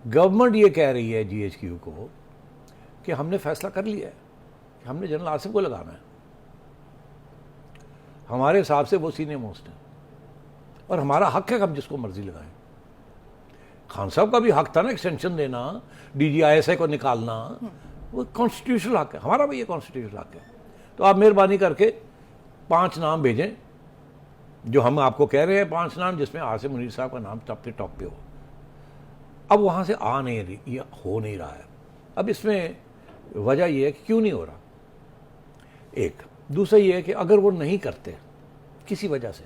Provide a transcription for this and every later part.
Government ये कह रही है जीएचक्यू को कि हमने फैसला कर लिया है कि हमने जनरल आसिफ को लगाना है, हमारे हिसाब से वो सीनियर मोस्ट है और हमारा हक है कि हम जिसको मर्जी लगाएं। खान साहब का भी हक था ना एक्सटेंशन देना, डीजीआईएसआई को निकालना, वो कॉन्स्टिट्यूशनल हक है, हमारा भी ये कॉन्स्टिट्यूशनल हक है। तो आप मेहरबानी करके 5 नाम भेजें, जो हम आपको कह रहे हैं 5 नाम, जिसमें आसिम मुनीर साहब का नाम टॉप पे हो। अब वहाँ से हो नहीं रहा है। अब इसमें वजह यह है कि क्यों नहीं हो रहा, एक। दूसरा ये है कि अगर वो नहीं करते किसी वजह से,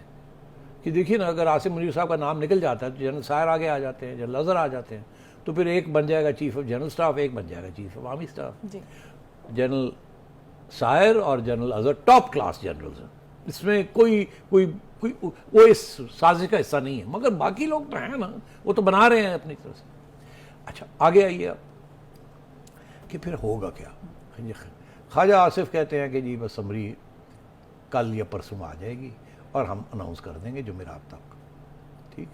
कि देखिए ना, अगर आसिम मुनीर साहब का नाम निकल जाता है तो जनरल सायर आगे आ जाते हैं, जनरल अजहर आ जाते हैं, तो फिर एक बन जाएगा चीफ ऑफ जनरल स्टाफ, एक बन जाएगा chief of army staff. General Sahir और general Azhar top class generals हैं, इसमें कोई वो इस साजिश का हिस्सा नहीं है, मगर बाकी लोग तो हैं ना, वो तो बना रहे हैं अपनी तरफ से। अच्छा, आगे आइए आप कि फिर होगा क्या। ख्वाजा आसिफ कहते हैं कि जी बस समरी कल या परसों आ जाएगी और हम अनाउंस कर देंगे जुमेरात तक, ठीक।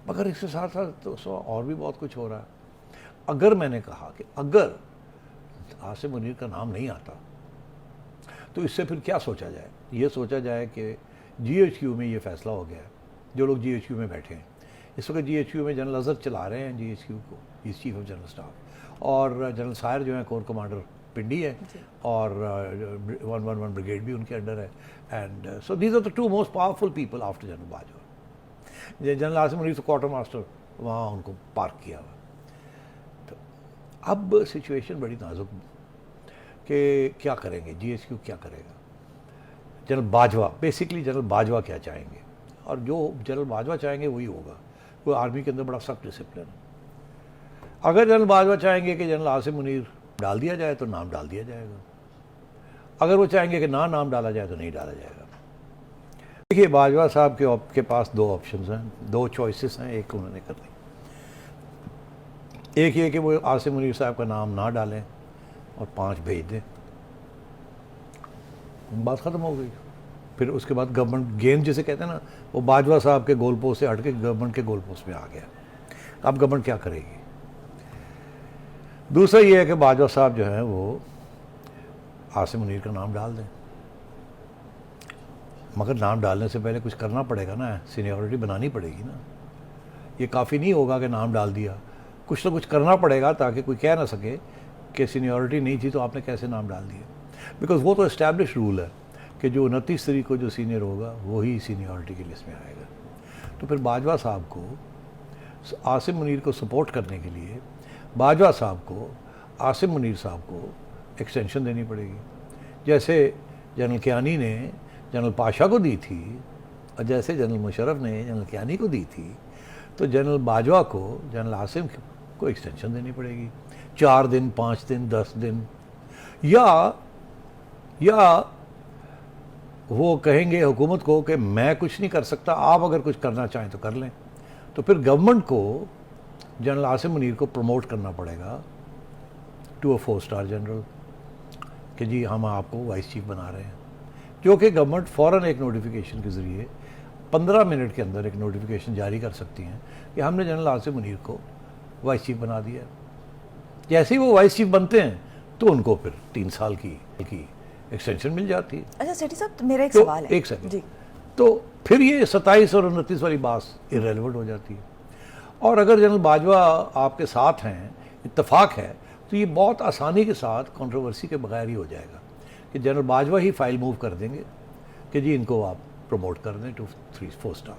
मगर इसके साथ साथ तो और भी बहुत कुछ हो रहा है। अगर मैंने कहा कि अगर आसिम मुनीर का नाम नहीं आता तो इससे फिर क्या सोचा जाए, ये सोचा जाए कि जीएचक्यू में ये फैसला हो गया है, जो लोग जीएचक्यू में बैठे हैं इस वक्त, जीएचक्यू में जनरल अजहर चला रहे हैं जीएचक्यू को, इस चीफ ऑफ जनरल स्टाफ, और जनरल सायर जो है कोर कमांडर पिंडी है, और 111 ब्रिगेड भी उनके अंडर है। And so these are the 2 most powerful people after general Bajwa. General Asim Munir तो क्वार्टर मास्टर, वहाँ उनको पार्क किया हुआ। तो अब सिचुएशन बड़ी नाजुक कि क्या करेंगे, जीएचक्यू क्या करेगा। General Bajwa, basically general Bajwa क्या चाहेंगे, और जो जनरल बाजवा चाहेंगे वही होगा। वो आर्मी के अंदर बड़ा सख्त डिसिप्लिन है। अगर जनरल बाजवा चाहेंगे कि जनरल आसिम मुनीर डाल दिया जाए तो नाम डाल दिया जाएगा, अगर वो चाहेंगे कि नाम डाला जाए तो नहीं डाला जाएगा। देखिए, बाजवा साहब के पास 2 ऑप्शंस हैं, 2 चॉइसेस हैं, एक उन्होंने कर दी। एक ये कि वो आसिम मुनीर साहब का नाम ना डालें और 5 भेज दें, बात ख़त्म हो गई। फिर उसके बाद गवर्नमेंट गेंद जिसे कहते हैं ना, वो बाजवा साहब के गोल पोस्ट से हट के गवर्नमेंट के गोल पोस्ट में आ गया। अब गवर्नमेंट क्या करेगी। दूसरा ये है कि बाजवा साहब जो है वो आसिम मुनीर का नाम डाल दें, मगर नाम डालने से पहले कुछ करना पड़ेगा ना, सीनियरिटी बनानी पड़ेगी ना। ये काफ़ी नहीं होगा कि नाम डाल दिया, कुछ ना कुछ करना पड़ेगा ताकि कोई कह ना सके कि सीनियरिटी नहीं थी तो आपने कैसे नाम डाल दिया। बिकॉज वो तो एस्टैब्लिश रूल है कि जो 29 तारीख को जो सीनियर होगा वही सीनियरिटी की लिस्ट में आएगा। तो फिर बाजवा साहब को, आसिम मुनीर को सपोर्ट करने के लिए बाजवा साहब को, आसिम मुनीर साहब को एक्सटेंशन देनी पड़ेगी, जैसे जनरल कियानी ने जनरल पाशा को दी थी और जैसे जनरल मुशर्रफ ने जनरल कियानी को दी थी, तो जनरल बाजवा को, जनरल आसिम को एक्सटेंशन देनी पड़ेगी, 4 दिन, 5 दिन, 10 दिन, या वो कहेंगे हुकूमत को कि मैं कुछ नहीं कर सकता, आप अगर कुछ करना चाहें तो कर लें। तो फिर गवर्नमेंट को जनरल आसिम मुनीर को प्रमोट करना पड़ेगा टू अ 4 स्टार जनरल कि जी हम आपको वाइस चीफ बना रहे हैं, जो कि गवर्नमेंट फ़ौरन एक नोटिफिकेशन के ज़रिए 15 मिनट के अंदर एक नोटिफिकेशन जारी कर सकती हैं कि हमने जनरल आसिम मुनीर को वाइस चीफ बना दिया। जैसे ही वो वाइस चीफ बनते हैं तो उनको फिर 3 साल की एक्सटेंशन मिल जाती है। अच्छा सेठी साहब, मेरा एक सवाल है। एक सेकंड, तो फिर ये 27 और 29 वाली बात इररेलेवेंट हो जाती है। और अगर जनरल बाजवा आपके साथ हैं, इत्तेफाक है, तो ये बहुत आसानी के साथ कंट्रोवर्सी के बगैर ही हो जाएगा कि जनरल बाजवा ही फाइल मूव कर देंगे कि जी इनको आप प्रमोट कर दें टू 3-4 स्टार,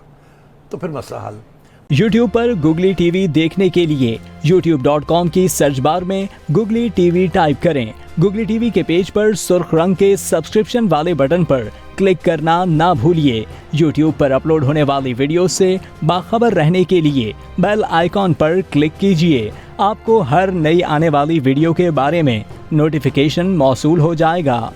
तो फिर मसला हल। YouTube पर Google TV देखने के लिए youtube.com की सर्च बार में Google TV टाइप करें। Google TV के पेज पर सुर्ख रंग के सब्सक्रिप्शन वाले बटन पर क्लिक करना ना भूलिए। YouTube पर अपलोड होने वाली वीडियो से बाखबर रहने के लिए बेल आइकॉन पर क्लिक कीजिए। आपको हर नई आने वाली वीडियो के बारे में नोटिफिकेशन मौसूल हो जाएगा।